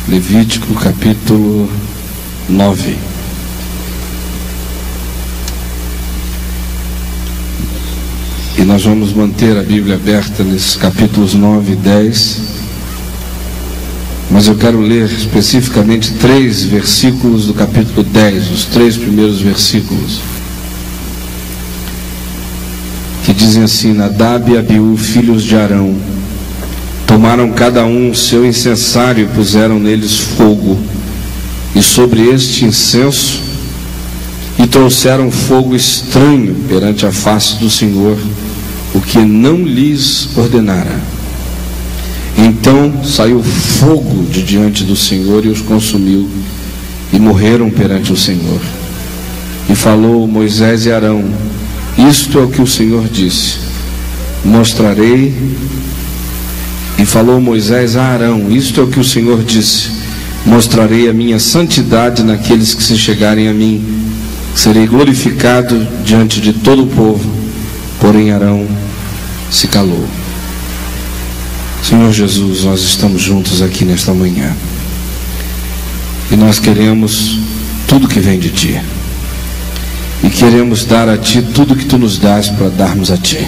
Levítico capítulo 9. E nós vamos manter a Bíblia aberta nesses capítulos 9 e 10. Mas eu quero ler especificamente 3 versículos do capítulo 10, os 3 primeiros versículos, que dizem assim: Nadab e Abiú, filhos de Arão, tomaram cada um o seu incensário e puseram neles fogo, e sobre este incenso, e trouxeram fogo estranho perante a face do Senhor, o que não lhes ordenara. Então saiu fogo de diante do Senhor e os consumiu, e morreram perante o Senhor. E falou Moisés e Arão: isto é o que o Senhor disse, mostrarei. E falou Moisés a Arão: isto é o que o Senhor disse, mostrarei a minha santidade naqueles que se chegarem a mim, serei glorificado diante de todo o povo. Porém Arão se calou. Senhor Jesus, nós estamos juntos aqui nesta manhã, e nós queremos tudo que vem de Ti, e queremos dar a Ti tudo que Tu nos dás para darmos a Ti,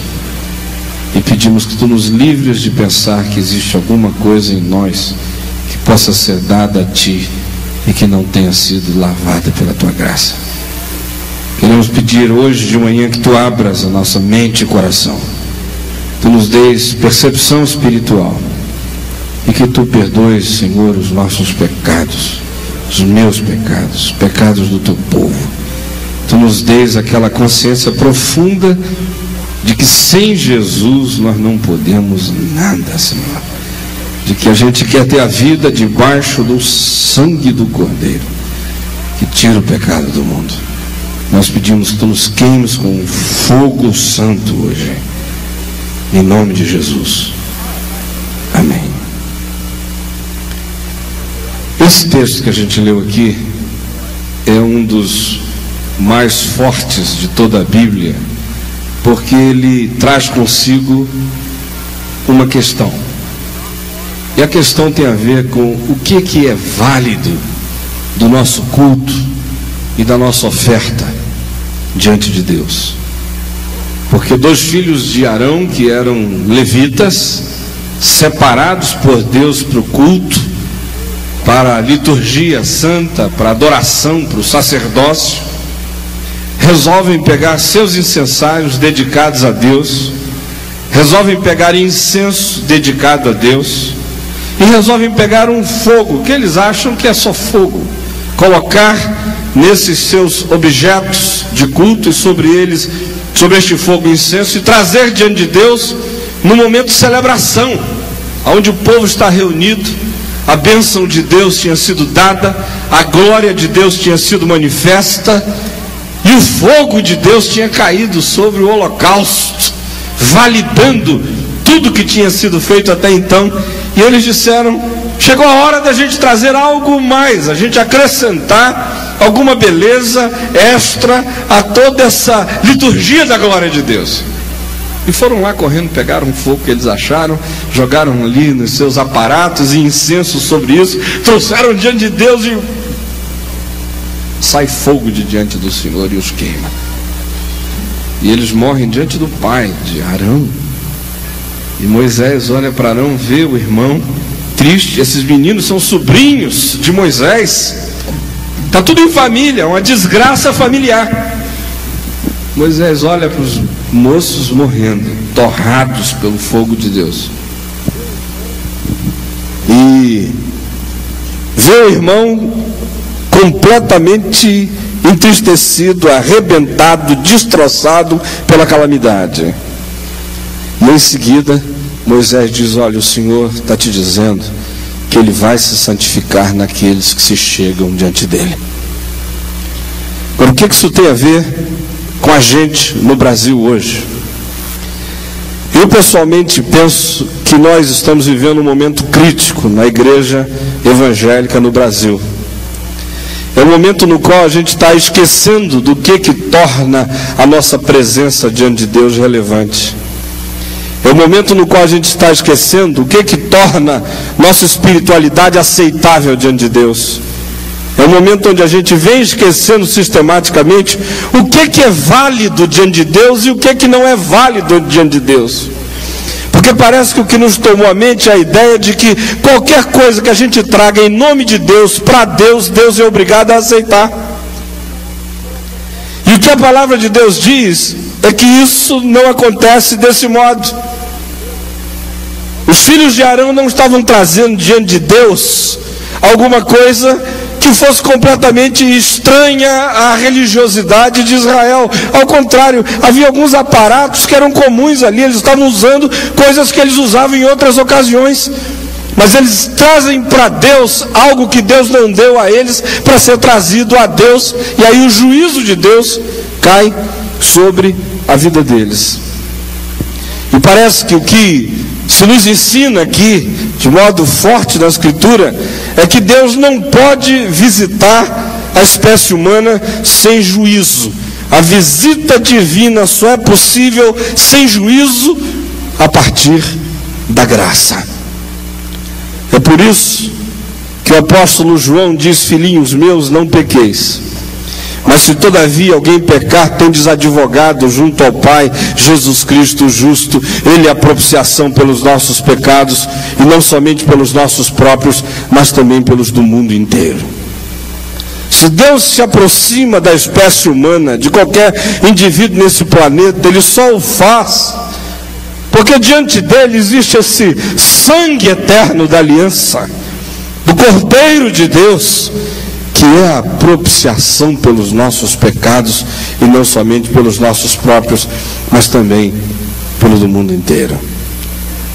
e pedimos que Tu nos livres de pensar que existe alguma coisa em nós que possa ser dada a Ti e que não tenha sido lavada pela Tua graça. Queremos pedir hoje de manhã que Tu abras a nossa mente e coração, Tu nos dês percepção espiritual, e que Tu perdoes, Senhor, os nossos pecados, os meus pecados, os pecados do Teu povo. Tu nos dês aquela consciência profunda de que sem Jesus nós não podemos nada, Senhor, de que a gente quer ter a vida debaixo do sangue do Cordeiro, que tira o pecado do mundo. Nós pedimos que Tu nos queimes com um fogo santo hoje, em nome de Jesus, amém. Esse texto que a gente leu aqui é um dos mais fortes de toda a Bíblia, porque ele traz consigo uma questão, e a questão tem a ver com o que é válido do nosso culto e da nossa oferta diante de Deus. Porque 2 filhos de Arão, que eram levitas, separados por Deus para o culto, para a liturgia santa, para a adoração, para o sacerdócio, resolvem pegar seus incensários dedicados a Deus, resolvem pegar incenso dedicado a Deus, e resolvem pegar um fogo, que eles acham que é só fogo, colocar nesses seus objetos de culto e sobre eles, sobre este fogo e incenso, e trazer diante de Deus no momento de celebração, onde o povo está reunido, a bênção de Deus tinha sido dada, a glória de Deus tinha sido manifesta, e o fogo de Deus tinha caído sobre o holocausto, validando tudo que tinha sido feito até então. E eles disseram: chegou a hora da gente trazer algo mais, a gente acrescentar alguma beleza extra a toda essa liturgia da glória de Deus. E foram lá correndo, pegaram um fogo que eles acharam, jogaram ali nos seus aparatos e incenso sobre isso, trouxeram diante de Deus, e sai fogo de diante do Senhor e os queima. E eles morrem diante do pai de Arão. E Moisés olha para Arão, vê o irmão triste. Esses meninos são sobrinhos de Moisés, está tudo em família, uma desgraça familiar. Moisés olha para os moços morrendo, torrados pelo fogo de Deus, e vê o irmão completamente entristecido, arrebentado, destroçado pela calamidade. E em seguida Moisés diz: olha, o Senhor está te dizendo que Ele vai se santificar naqueles que se chegam diante dEle. Agora, o que isso tem a ver com a gente no Brasil hoje? Eu pessoalmente penso que nós estamos vivendo um momento crítico na igreja evangélica no Brasil. É um É o momento no qual a gente está esquecendo do que torna a nossa presença diante de Deus relevante. É o momento no qual a gente está esquecendo o que torna nossa espiritualidade aceitável diante de Deus. É o momento onde a gente vem esquecendo sistematicamente o que é válido diante de Deus e o que não é válido diante de Deus. Porque parece que o que nos tomou a mente é a ideia de que qualquer coisa que a gente traga em nome de Deus, para Deus, Deus é obrigado a aceitar. E o que a palavra de Deus diz é que isso não acontece desse modo. Os filhos de Arão não estavam trazendo diante de Deus alguma coisa que fosse completamente estranha à religiosidade de Israel. Ao contrário, havia alguns aparatos que eram comuns ali, eles estavam usando coisas que eles usavam em outras ocasiões, mas eles trazem para Deus algo que Deus não deu a eles para ser trazido a Deus, e aí o juízo de Deus cai sobre a vida deles. E parece que o que se nos ensina aqui, de modo forte na Escritura, é que Deus não pode visitar a espécie humana sem juízo. A visita divina só é possível sem juízo a partir da graça. É por isso que o apóstolo João diz: filhinhos meus, não pequeis. Mas se todavia alguém pecar, tendes advogado junto ao Pai, Jesus Cristo justo. Ele é a propiciação pelos nossos pecados, e não somente pelos nossos próprios, mas também pelos do mundo inteiro. Se Deus se aproxima da espécie humana, de qualquer indivíduo nesse planeta, Ele só o faz porque diante dele existe esse sangue eterno da aliança, do Cordeiro de Deus, que é a propiciação pelos nossos pecados, e não somente pelos nossos próprios, mas também pelo do mundo inteiro.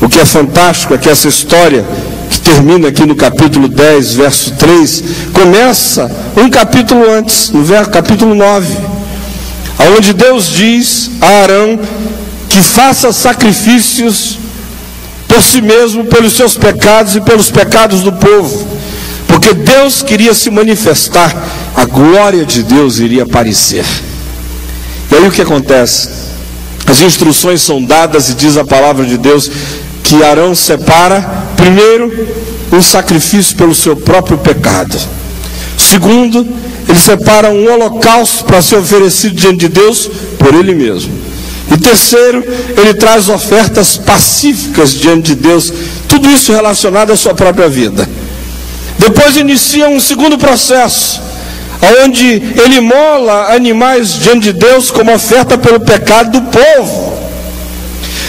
O que é fantástico é que essa história, que termina aqui no capítulo 10, verso 3, começa um capítulo antes, no capítulo 9, onde Deus diz a Arão que faça sacrifícios por si mesmo, pelos seus pecados e pelos pecados do povo. Porque Deus queria se manifestar, a glória de Deus iria aparecer. E aí o que acontece? As instruções são dadas e diz a palavra de Deus que Arão separa, primeiro, um sacrifício pelo seu próprio pecado. Segundo, ele separa um holocausto para ser oferecido diante de Deus por ele mesmo. E terceiro, ele traz ofertas pacíficas diante de Deus, tudo isso relacionado à sua própria vida. Depois inicia um segundo processo, onde ele mola animais diante de Deus como oferta pelo pecado do povo.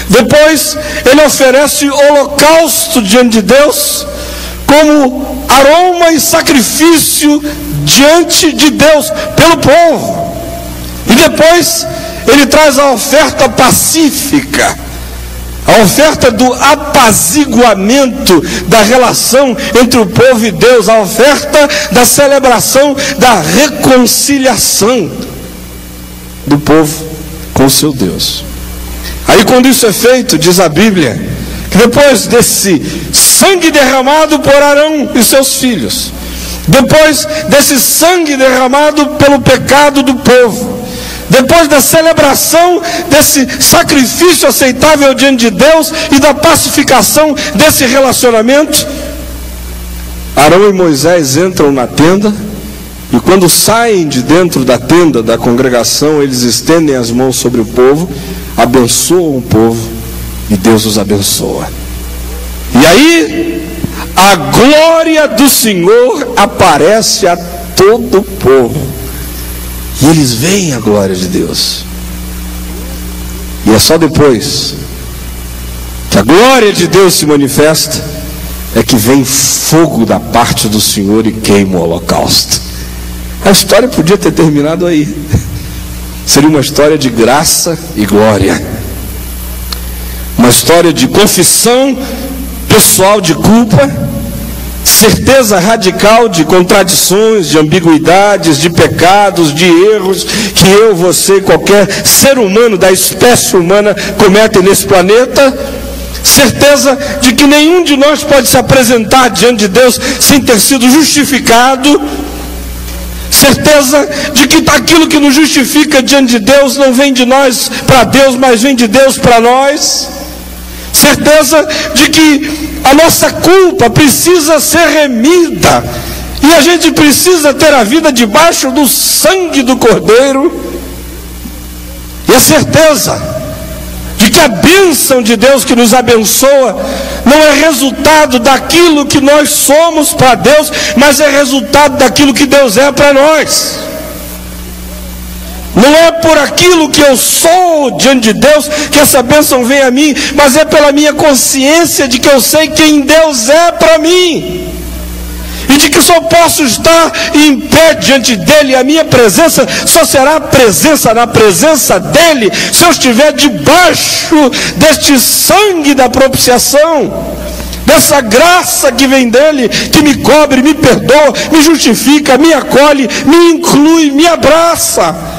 Depois ele oferece holocausto diante de Deus como aroma e sacrifício diante de Deus pelo povo. E depois ele traz a oferta pacífica, a oferta do apaziguamento da relação entre o povo e Deus, a oferta da celebração da reconciliação do povo com o seu Deus. Aí quando isso é feito, diz a Bíblia, que depois desse sangue derramado por Arão e seus filhos, depois desse sangue derramado pelo pecado do povo, depois da celebração desse sacrifício aceitável diante de Deus e da pacificação desse relacionamento, Arão e Moisés entram na tenda, e quando saem de dentro da tenda da congregação, eles estendem as mãos sobre o povo, abençoam o povo, e Deus os abençoa. E aí a glória do Senhor aparece a todo o povo, e eles veem a glória de Deus. E é só depois que a glória de Deus se manifesta, é que vem fogo da parte do Senhor e queima o holocausto. A história podia ter terminado aí. Seria uma história de graça e glória, uma história de confissão pessoal de culpa, certeza radical de contradições, de ambiguidades, de pecados, de erros que eu, você, qualquer ser humano da espécie humana comete nesse planeta, certeza de que nenhum de nós pode se apresentar diante de Deus sem ter sido justificado, certeza de que aquilo que nos justifica diante de Deus não vem de nós para Deus, mas vem de Deus para nós. Certeza de que a nossa culpa precisa ser remida, e a gente precisa ter a vida debaixo do sangue do Cordeiro. E a certeza de que a bênção de Deus que nos abençoa não é resultado daquilo que nós somos para Deus, mas é resultado daquilo que Deus é para nós. Não é por aquilo que eu sou diante de Deus que essa bênção vem a mim, mas é pela minha consciência de que eu sei quem Deus é para mim, e de que só posso estar em pé diante dele. A minha presença só será presença na presença dele se eu estiver debaixo deste sangue da propiciação, dessa graça que vem dele, que me cobre, me perdoa, me justifica, me acolhe, me inclui, me abraça.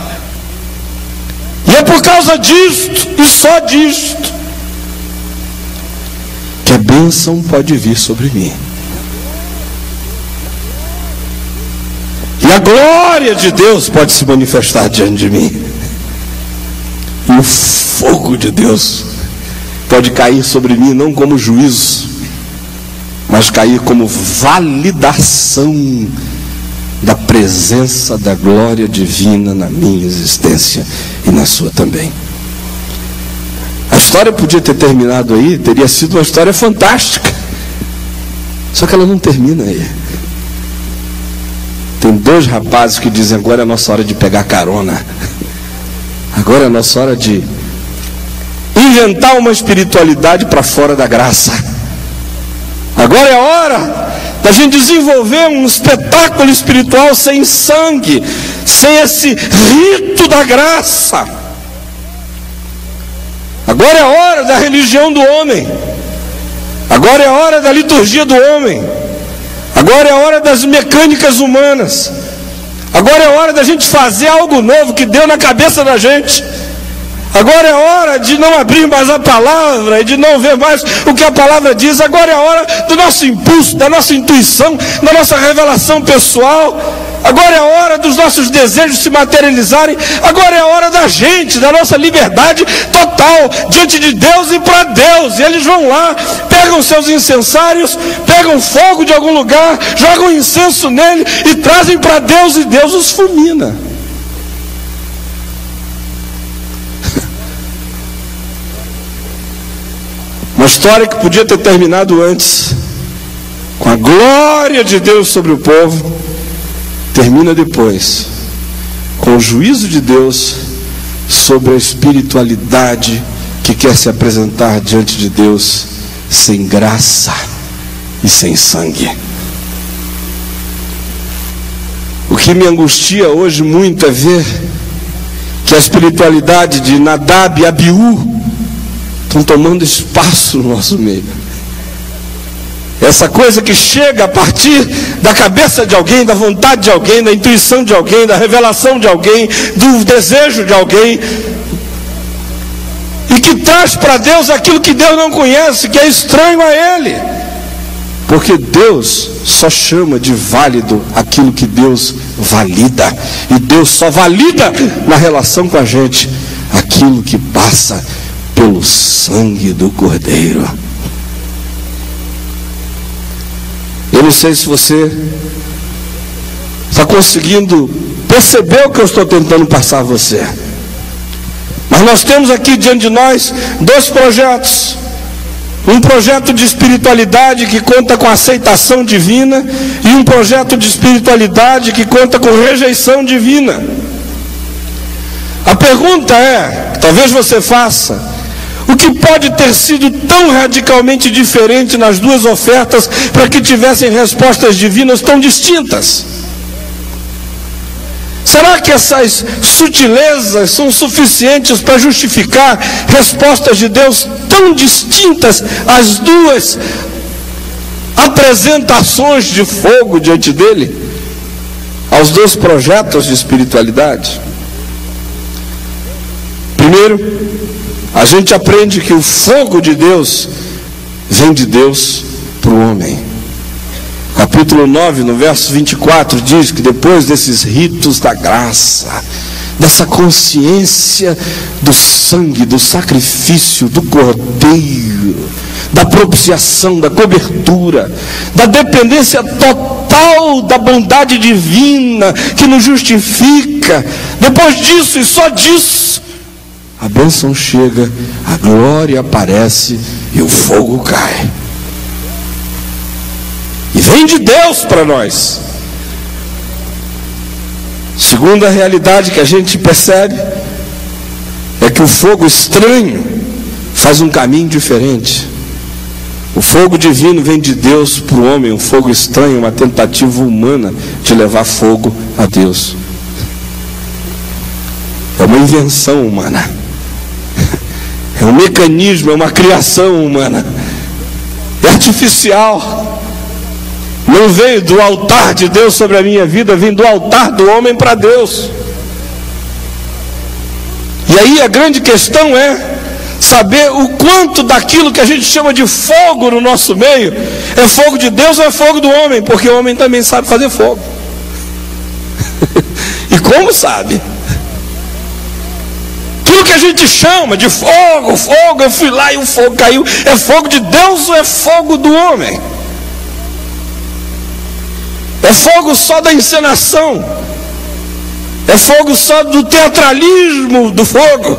E é por causa disto, e só disto, que a bênção pode vir sobre mim. E a glória de Deus pode se manifestar diante de mim. E o fogo de Deus pode cair sobre mim, não como juízo, mas cair como validação da presença da glória divina na minha existência e na sua também. A história podia ter terminado aí, teria sido uma história fantástica. Só que ela não termina aí. Tem dois rapazes que dizem: agora é a nossa hora de pegar carona. Agora é a nossa hora de inventar uma espiritualidade para fora da graça. Agora é a hora da gente desenvolver um espetáculo espiritual sem sangue, sem esse rito da graça. Agora é a hora da religião do homem. Agora é a hora da liturgia do homem. Agora é a hora das mecânicas humanas. Agora é a hora da gente fazer algo novo que deu na cabeça da gente. Agora é a hora de não abrir mais a palavra e de não ver mais o que a palavra diz. Agora é a hora do nosso impulso, da nossa intuição, da nossa revelação pessoal. Agora é a hora dos nossos desejos se materializarem. Agora é a hora da gente, da nossa liberdade total diante de Deus e para Deus. E eles vão lá, pegam seus incensários, pegam fogo de algum lugar, jogam incenso nele e trazem para Deus, e Deus os fulmina. Uma história que podia ter terminado antes, com a glória de Deus sobre o povo, termina depois com o juízo de Deus sobre a espiritualidade que quer se apresentar diante de Deus sem graça e sem sangue. O que me angustia hoje muito é ver que a espiritualidade de Nadab e Abiú estão tomando espaço no nosso meio. Essa coisa que chega a partir da cabeça de alguém, da vontade de alguém, da intuição de alguém, da revelação de alguém, do desejo de alguém, e que traz para Deus aquilo que Deus não conhece, que é estranho a Ele. Porque Deus só chama de válido aquilo que Deus valida, e Deus só valida na relação com a gente aquilo que passa pelo sangue do Cordeiro. Eu não sei se você está conseguindo perceber o que eu estou tentando passar a você, mas nós temos aqui diante de nós dois projetos. Um projeto de espiritualidade que conta com aceitação divina, e um projeto de espiritualidade que conta com rejeição divina. A pergunta é, talvez você faça: o que pode ter sido tão radicalmente diferente nas duas ofertas para que tivessem respostas divinas tão distintas? Será que essas sutilezas são suficientes para justificar respostas de Deus tão distintas às duas apresentações de fogo diante dele, aos dois projetos de espiritualidade? Primeiro, a gente aprende que o fogo de Deus vem de Deus para o homem. Capítulo 9, no verso 24, diz que depois desses ritos da graça, dessa consciência do sangue, do sacrifício, do cordeiro, da propiciação, da cobertura, da dependência total da bondade divina que nos justifica, depois disso e só disso, a bênção chega, a glória aparece e o fogo cai. E vem de Deus para nós. Segunda realidade que a gente percebe é que o fogo estranho faz um caminho diferente. O fogo divino vem de Deus para o homem. O fogo estranho é uma tentativa humana de levar fogo a Deus. É uma invenção humana. É um mecanismo, é uma criação humana. É artificial. Não veio do altar de Deus sobre a minha vida, vem do altar do homem para Deus. E aí a grande questão é saber o quanto daquilo que a gente chama de fogo no nosso meio é fogo de Deus ou é fogo do homem, porque o homem também sabe fazer fogo. E como sabe? Tudo que a gente chama de fogo, eu fui lá e o fogo caiu, é fogo de Deus ou é fogo do homem? É fogo só da encenação, é fogo só do teatralismo do fogo,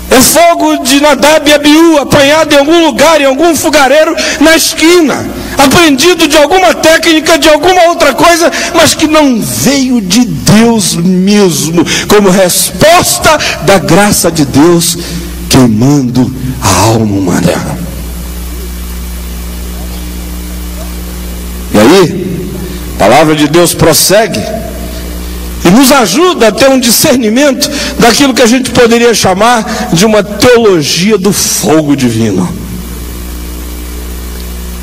é fogo de Nadab e Abiú, apanhado em algum lugar, em algum fogareiro na esquina, aprendido de alguma técnica, de alguma outra coisa, mas que não veio de Deus mesmo, como resposta da graça de Deus, queimando a alma humana. E aí, a palavra de Deus prossegue e nos ajuda a ter um discernimento daquilo que a gente poderia chamar de uma teologia do fogo divino.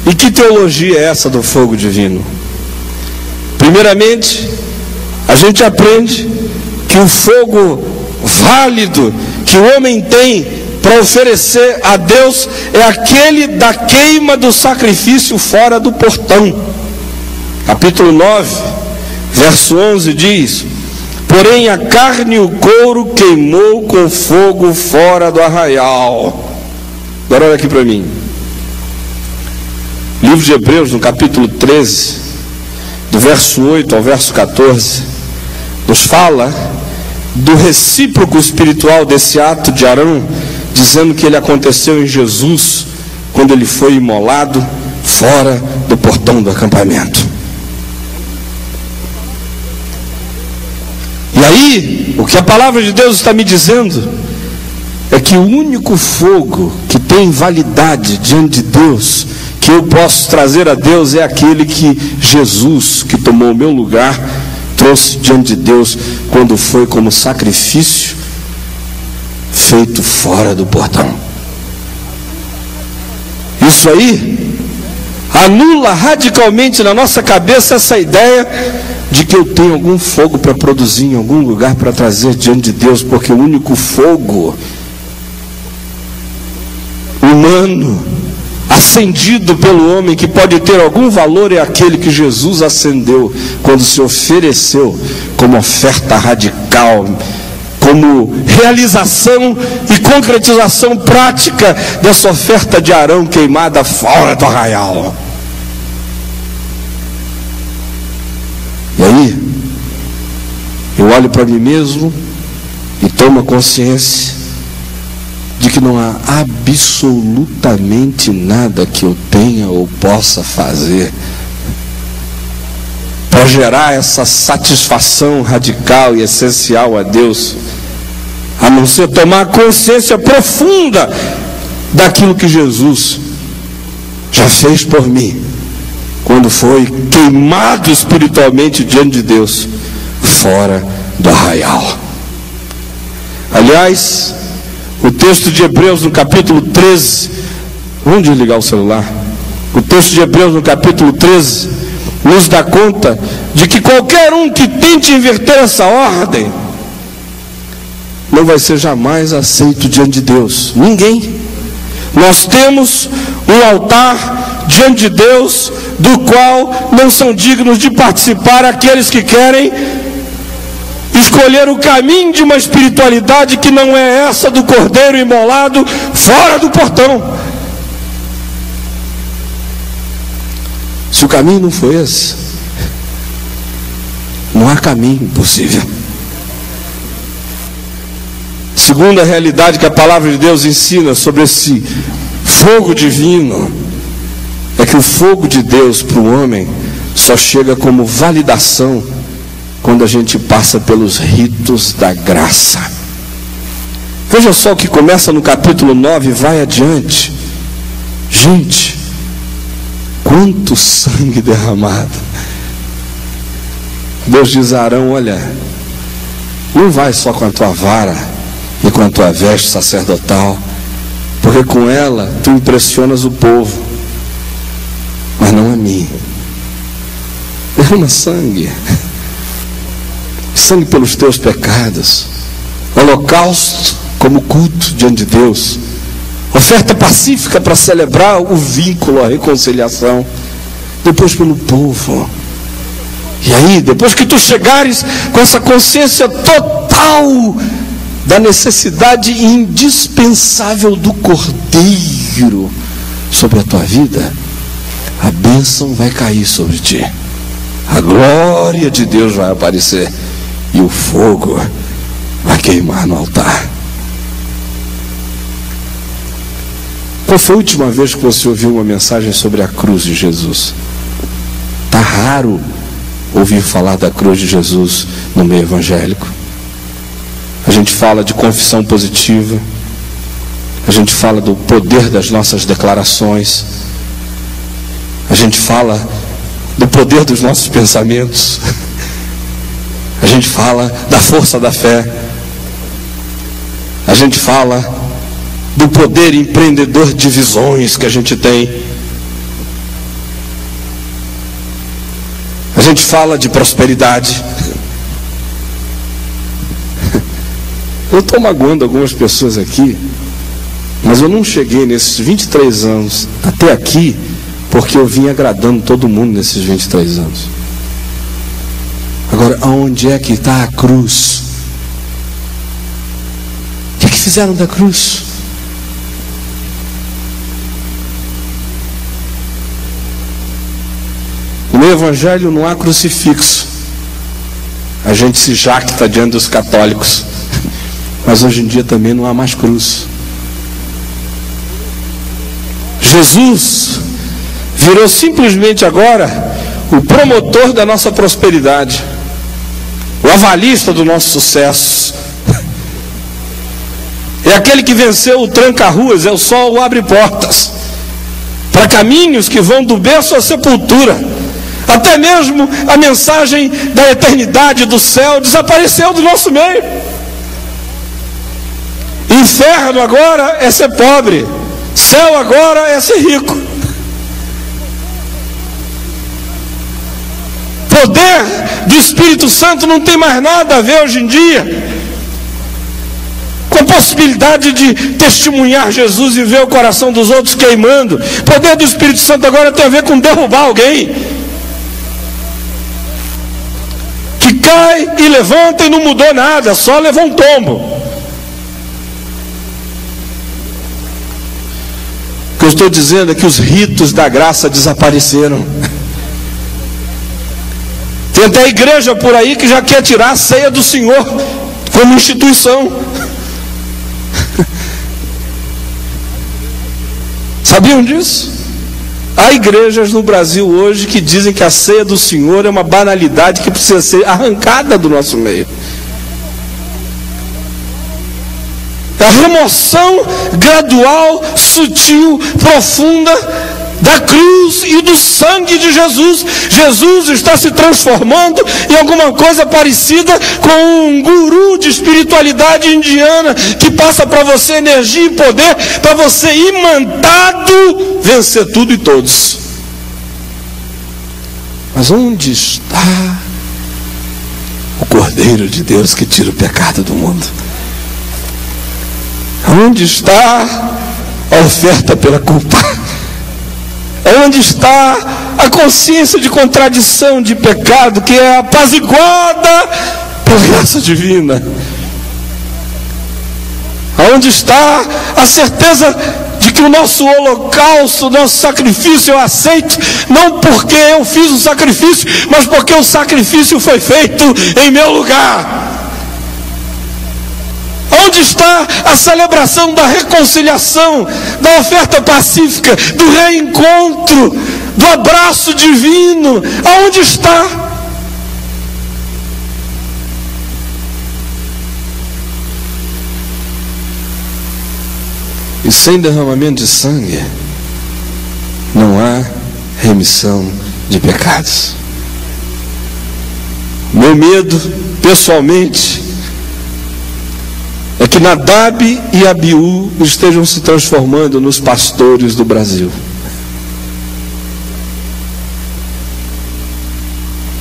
E que teologia é essa do fogo divino? Primeiramente, a gente aprende que o fogo válido que o homem tem para oferecer a Deus é aquele da queima do sacrifício fora do portão. Capítulo 9, verso 11 diz: porém a carne e o couro queimou com fogo fora do arraial. Agora olha aqui para mim. Livro de Hebreus, no capítulo 13, do verso 8 ao verso 14, nos fala do recíproco espiritual desse ato de Arão, dizendo que ele aconteceu em Jesus, quando ele foi imolado fora do portão do acampamento. E aí, o que a palavra de Deus está me dizendo é que o único fogo que tem validade diante de Deus, que eu posso trazer a Deus, é aquele que Jesus, que tomou o meu lugar, trouxe diante de Deus quando foi como sacrifício feito fora do portão. Isso aí anula radicalmente na nossa cabeça essa ideia de que eu tenho algum fogo para produzir em algum lugar para trazer diante de Deus, porque o único fogo humano acendido pelo homem que pode ter algum valor é aquele que Jesus acendeu quando se ofereceu como oferta radical, como realização e concretização prática dessa oferta de Arão queimada fora do arraial. E aí, eu olho para mim mesmo e tomo consciência de que não há absolutamente nada que eu tenha ou possa fazer para gerar essa satisfação radical e essencial a Deus, a não ser tomar consciência profunda daquilo que Jesus já fez por mim, quando foi queimado espiritualmente diante de Deus, fora do arraial. Aliás, o texto de Hebreus no capítulo 13, vamos desligar o celular? O texto de Hebreus no capítulo 13 nos dá conta de que qualquer um que tente inverter essa ordem não vai ser jamais aceito diante de Deus. Ninguém. Nós temos um altar diante de Deus do qual não são dignos de participar aqueles que querem escolher o caminho de uma espiritualidade que não é essa do cordeiro imolado fora do portão. Se o caminho não for esse, não há caminho possível. Segunda realidade que a palavra de Deus ensina sobre esse fogo divino é que o fogo de Deus para o homem só chega como validação quando a gente passa pelos ritos da graça. Veja só o que começa no capítulo 9 e vai adiante. Gente, quanto sangue derramado. Deus diz a Arão: olha, não vai só com a tua vara e com a tua veste sacerdotal, porque com ela tu impressionas o povo, mas não a mim. Derrama sangue, sangue pelos teus pecados, holocausto como culto diante de Deus, oferta pacífica para celebrar o vínculo, a reconciliação, depois pelo povo. E aí, depois que tu chegares com essa consciência total da necessidade indispensável do cordeiro sobre a tua vida, a bênção vai cair sobre ti, a glória de Deus vai aparecer e o fogo vai queimar no altar. Qual foi a última vez que você ouviu uma mensagem sobre a cruz de Jesus? Está raro ouvir falar da cruz de Jesus no meio evangélico. A gente fala de confissão positiva, a gente fala do poder das nossas declarações, a gente fala do poder dos nossos pensamentos, a gente fala da força da fé, a gente fala do poder empreendedor de visões que a gente tem, a gente fala de prosperidade. Eu estou magoando algumas pessoas aqui, mas eu não cheguei nesses 23 anos até aqui porque eu vim agradando todo mundo nesses 23 anos. Agora, aonde é que está a cruz? O que fizeram da cruz? No evangelho não há crucifixo. A gente se jacta diante dos católicos, mas hoje em dia também não há mais cruz. Jesus virou simplesmente agora o promotor da nossa prosperidade, o avalista do nosso sucesso. É aquele que venceu o tranca-ruas, é o sol, o abre-portas, para caminhos que vão do berço à sepultura. Até mesmo a mensagem da eternidade do céu desapareceu do nosso meio. Inferno agora é ser pobre, céu agora é ser rico. Poder do Espírito Santo não tem mais nada a ver hoje em dia com a possibilidade de testemunhar Jesus e ver o coração dos outros queimando. Poder do Espírito Santo agora tem a ver com derrubar alguém que cai e levanta e não mudou nada, só levou um tombo. O que eu estou dizendo é que os ritos da graça desapareceram. Tem até igreja por aí que já quer tirar a ceia do Senhor como instituição. Sabiam disso? Há igrejas no Brasil hoje que dizem que a ceia do Senhor é uma banalidade que precisa ser arrancada do nosso meio. É a remoção gradual, sutil, profunda da cruz e do sangue de Jesus. Jesus está se transformando em alguma coisa parecida com um guru de espiritualidade indiana que passa para você energia e poder para você, imantado, vencer tudo e todos. Mas onde está o Cordeiro de Deus que tira o pecado do mundo? Onde está a oferta pela culpa? Onde está a consciência de contradição, de pecado, que é apaziguada por graça divina? Aonde está a certeza de que o nosso holocausto, o nosso sacrifício eu aceito, não porque eu fiz o sacrifício, mas porque o sacrifício foi feito em meu lugar? Onde está a celebração da reconciliação, da oferta pacífica, do reencontro, do abraço divino? Aonde está? E sem derramamento de sangue, não há remissão de pecados. Meu medo, pessoalmente, é que Nadab e Abiú estejam se transformando nos pastores do Brasil.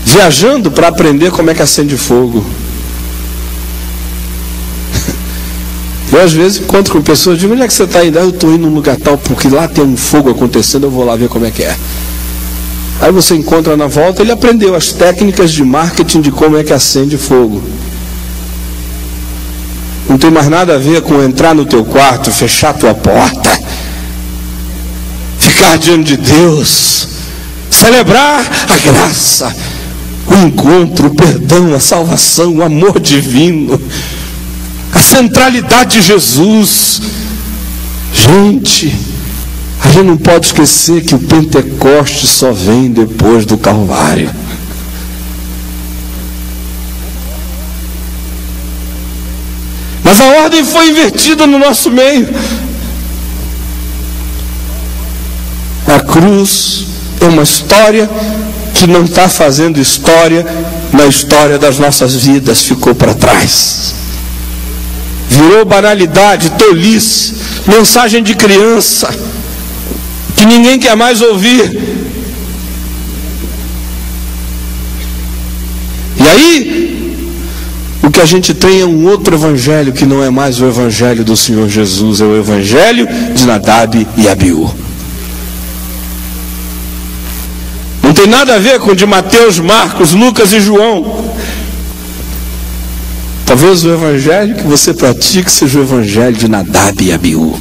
Viajando para aprender como é que acende fogo. Eu às vezes encontro com pessoas, digo, onde é que você está indo? Eu estou indo num lugar tal, porque lá tem um fogo acontecendo, eu vou lá ver como é que é. Aí você encontra na volta, ele aprendeu as técnicas de marketing de como é que acende fogo. Não tem mais nada a ver com entrar no teu quarto, fechar a tua porta, ficar diante de Deus, celebrar a graça, o encontro, o perdão, a salvação, o amor divino, a centralidade de Jesus. Gente, a gente não pode esquecer que o Pentecoste só vem depois do Calvário. Mas a ordem foi invertida no nosso meio. A cruz é uma história que não está fazendo história na história das nossas vidas, ficou para trás. Virou banalidade, tolice, mensagem de criança, que ninguém quer mais ouvir. E aí, o que a gente tem é um outro evangelho, que não é mais o evangelho do Senhor Jesus, é o evangelho de Nadab e Abiú. Não tem nada a ver com o de Mateus, Marcos, Lucas e João. Talvez o evangelho que você pratique seja o evangelho de Nadab e Abiú,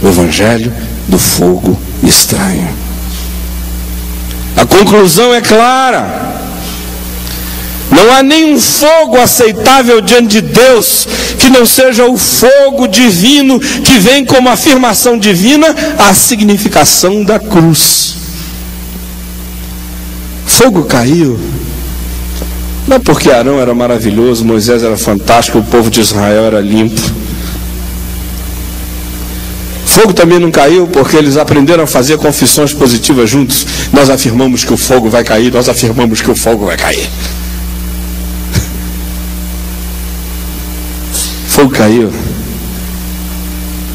o evangelho do fogo estranho. A conclusão é clara: não há nenhum fogo aceitável diante de Deus que não seja o fogo divino, que vem como afirmação divina a significação da cruz. Fogo caiu não é porque Arão era maravilhoso, Moisés era fantástico, o povo de Israel era limpo. Fogo também não caiu porque eles aprenderam a fazer confissões positivas juntos. Nós afirmamos que o fogo vai cair, nós afirmamos que o fogo vai cair. Fogo caiu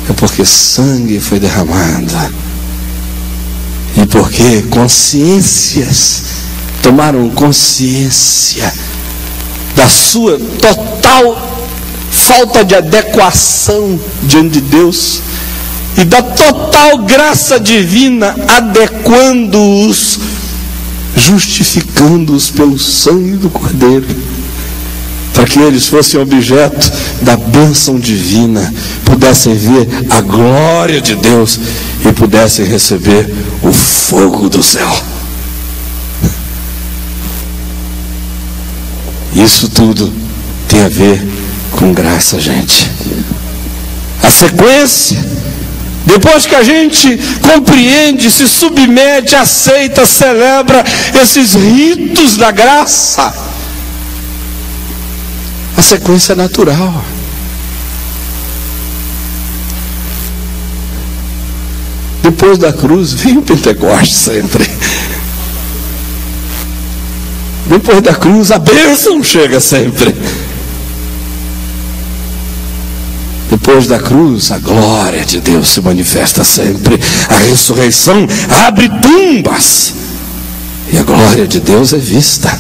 é porque sangue foi derramado e porque consciências tomaram consciência da sua total falta de adequação diante de Deus e da total graça divina, adequando-os, justificando-os pelo sangue do Cordeiro, para que eles fossem objeto da bênção divina, pudessem ver a glória de Deus e pudessem receber o fogo do céu. Isso tudo tem a ver com graça, gente. A sequência, depois que a gente compreende, se submete, aceita, celebra esses ritos da graça, a sequência é natural. Depois da cruz vem o Pentecoste sempre. Depois da cruz a bênção chega sempre. Depois da cruz a glória de Deus se manifesta sempre. A ressurreição abre tumbas e a glória de Deus é vista.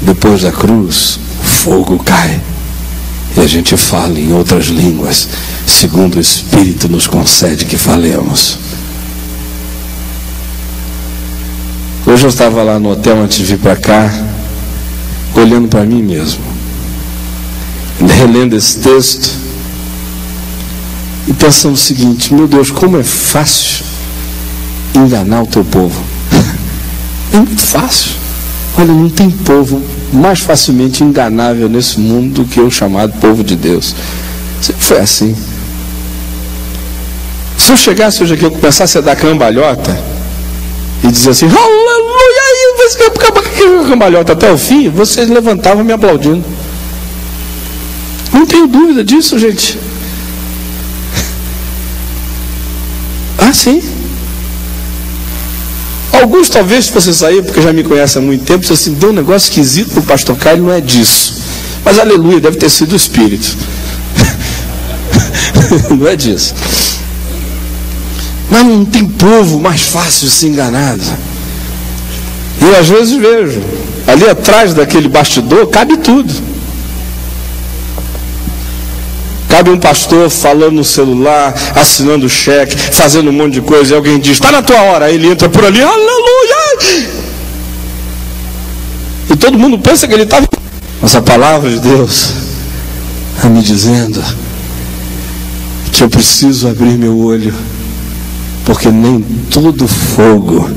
Depois da cruz o fogo cai e a gente fala em outras línguas, segundo o Espírito nos concede que falemos. Hoje eu estava lá no hotel antes de vir para cá, olhando para mim mesmo, relendo esse texto e pensando o seguinte: meu Deus, como é fácil enganar o teu povo. É muito fácil. Olha, não tem povo mais facilmente enganável nesse mundo do que o chamado povo de Deus. Sempre foi assim. Se eu chegasse hoje aqui, eu começasse a dar cambalhota e dizer assim, aleluia, aí você acaba com a cambalhota até o fim, vocês levantavam me aplaudindo. Não tenho dúvida disso, gente. Ah, sim. Alguns talvez, se você sair, porque já me conhece há muito tempo, você assim, deu um negócio esquisito para o pastor Caio, não é disso. Mas aleluia, deve ter sido o Espírito. Não é disso. Mas não tem povo mais fácil de ser enganado. E às vezes vejo, ali atrás daquele bastidor, cabe tudo. Cabe um pastor falando no celular, assinando cheque, fazendo um monte de coisa, e alguém diz, está na tua hora, aí ele entra por ali, aleluia! E todo mundo pensa que ele está... Mas a palavra de Deus está me dizendo que eu preciso abrir meu olho, porque nem todo fogo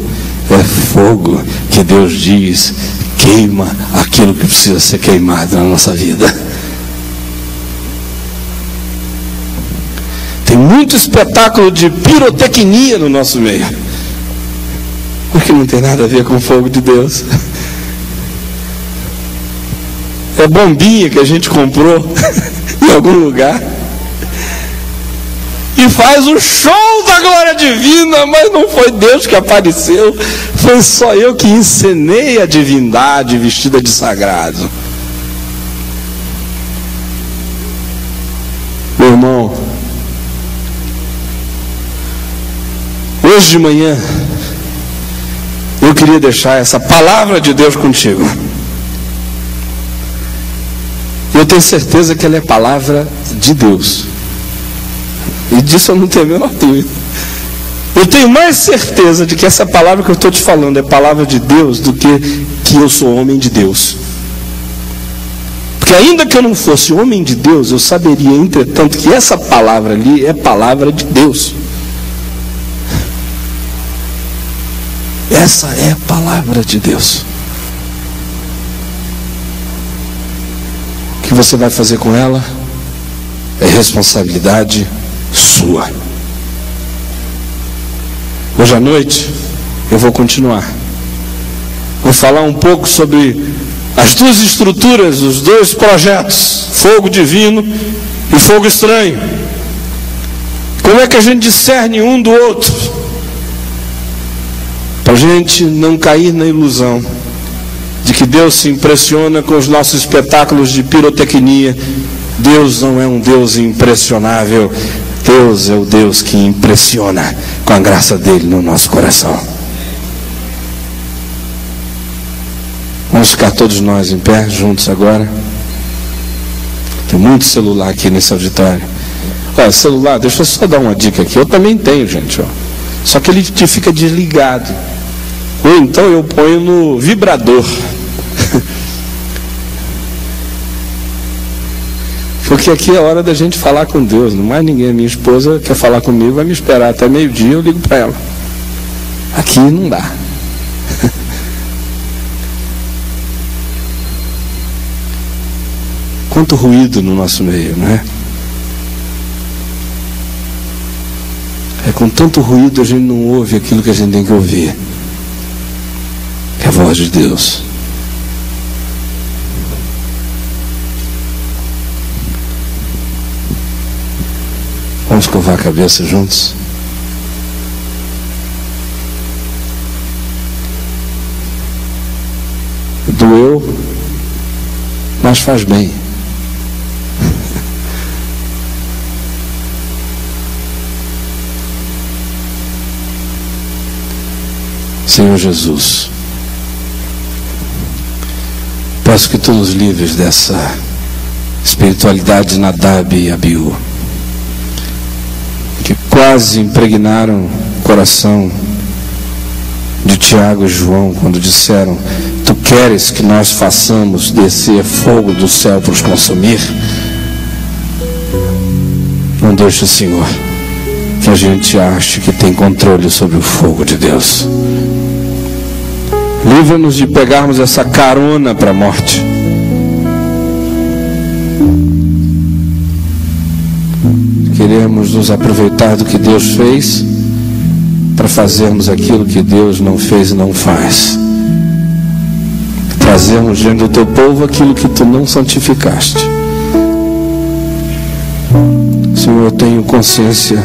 é fogo que Deus diz queima aquilo que precisa ser queimado na nossa vida. Tem muito espetáculo de pirotecnia no nosso meio, porque não tem nada a ver com o fogo de Deus. É bombinha que a gente comprou em algum lugar e faz o show da glória divina, mas não foi Deus que apareceu, foi só eu que encenei a divindade vestida de sagrado. Meu irmão, hoje de manhã eu queria deixar essa palavra de Deus contigo. Eu tenho certeza que ela é palavra de Deus, e disso eu não tenho a menor dúvida. Eu tenho mais certeza de que essa palavra que eu estou te falando é palavra de Deus do que eu sou homem de Deus. Porque ainda que eu não fosse homem de Deus, eu saberia, entretanto, que essa palavra ali é palavra de Deus. Essa é a palavra de Deus. O que você vai fazer com ela é responsabilidade sua. Hoje à noite eu vou continuar. Vou falar um pouco sobre as duas estruturas, os dois projetos, fogo divino e fogo estranho. Como é que a gente discerne um do outro? Para a gente não cair na ilusão de que Deus se impressiona com os nossos espetáculos de pirotecnia. Deus não é um Deus impressionável. Deus é o Deus que impressiona com a graça dele no nosso coração. Vamos ficar todos nós em pé, juntos agora. Tem muito celular aqui nesse auditório. Olha, celular, deixa eu só dar uma dica aqui. Eu também tenho, gente, ó. Só que ele fica desligado. Ou então eu ponho no vibrador. Porque aqui é a hora da gente falar com Deus. Não mais ninguém. Minha esposa quer falar comigo, vai me esperar até meio-dia, eu ligo para ela. Aqui não dá. Quanto ruído no nosso meio, não é? É com tanto ruído a gente não ouve aquilo que a gente tem que ouvir. É a voz de Deus. Vamos curvar a cabeça juntos. Doeu, mas faz bem. Senhor Jesus, peço que tu nos livres dessa espiritualidade Nadab e Abiú, que quase impregnaram o coração de Tiago e João quando disseram: tu queres que nós façamos descer fogo do céu para os consumir? Não deixe, Senhor, que a gente ache que tem controle sobre o fogo de Deus. Livra-nos de pegarmos essa carona para a morte. Queremos nos aproveitar do que Deus fez para fazermos aquilo que Deus não fez e não faz. Trazermos diante do teu povo aquilo que tu não santificaste. Senhor, eu tenho consciência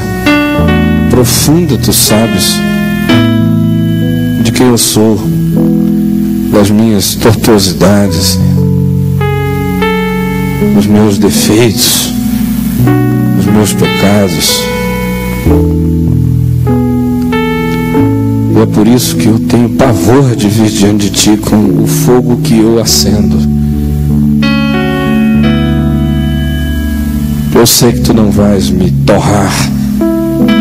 profunda, tu sabes, de quem eu sou, das minhas tortuosidades, dos meus defeitos, dos meus pecados. E é por isso que eu tenho pavor de vir diante de ti com o fogo que eu acendo. Eu sei que tu não vais me torrar,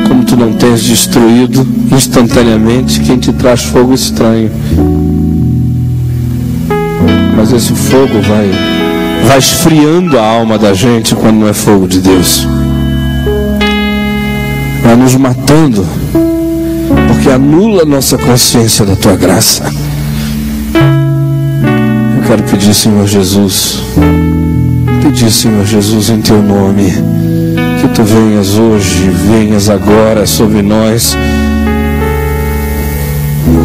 como tu não tens destruído instantaneamente quem te traz fogo estranho. Mas esse fogo vai esfriando a alma da gente quando não é fogo de Deus. Vai nos matando, porque anula a nossa consciência da tua graça. Eu quero pedir, Senhor Jesus, em teu nome, que tu venhas hoje, venhas agora sobre nós,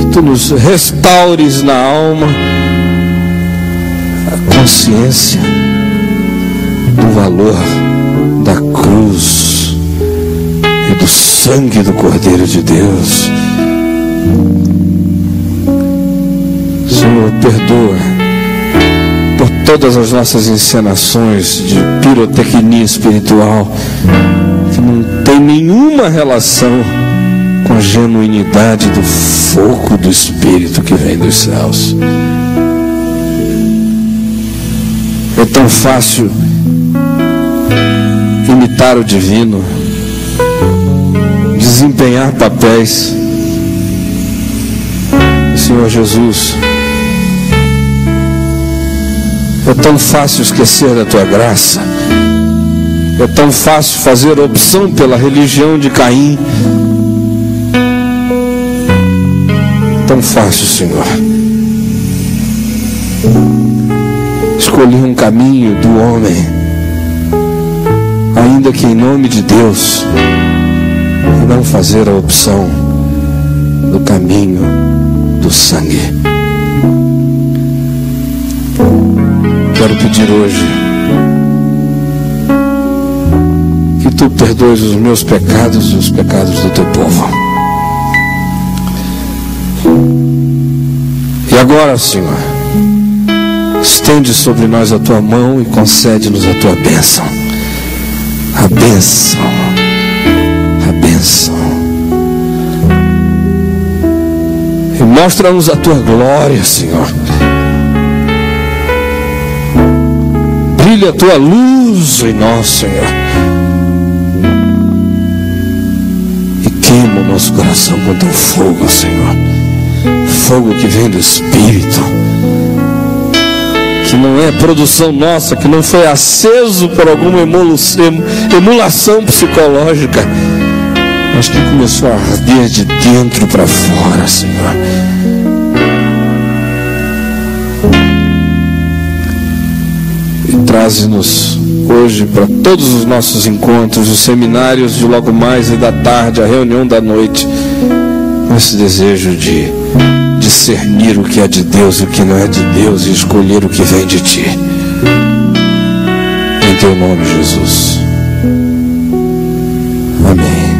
que tu nos restaures na alma a consciência do valor da cruz e do sangue do Cordeiro de Deus. Senhor, perdoa por todas as nossas encenações de pirotecnia espiritual que não tem nenhuma relação com a genuinidade do fogo do Espírito que vem dos céus. É tão fácil imitar o divino, desempenhar papéis. Senhor Jesus, é tão fácil esquecer da tua graça. É tão fácil fazer opção pela religião de Caim. Tão fácil, Senhor, escolher um caminho do homem, ainda que em nome de Deus, e não fazer a opção do caminho do sangue. Quero pedir hoje que tu perdoes os meus pecados e os pecados do teu povo. E agora, Senhor, estende sobre nós a tua mão e concede-nos a tua bênção. A bênção, a bênção. E mostra-nos a tua glória, Senhor. Brilha a tua luz em nós, Senhor, e queima o nosso coração com teu fogo, Senhor. Fogo que vem do Espírito, que não é produção nossa, que não foi aceso por alguma emulação psicológica, mas que começou a arder de dentro para fora, Senhor. E traze-nos hoje para todos os nossos encontros, os seminários de logo mais e da tarde, a reunião da noite, com esse desejo de discernir o que é de Deus e o que não é de Deus e escolher o que vem de ti. Em teu nome, Jesus. Amém.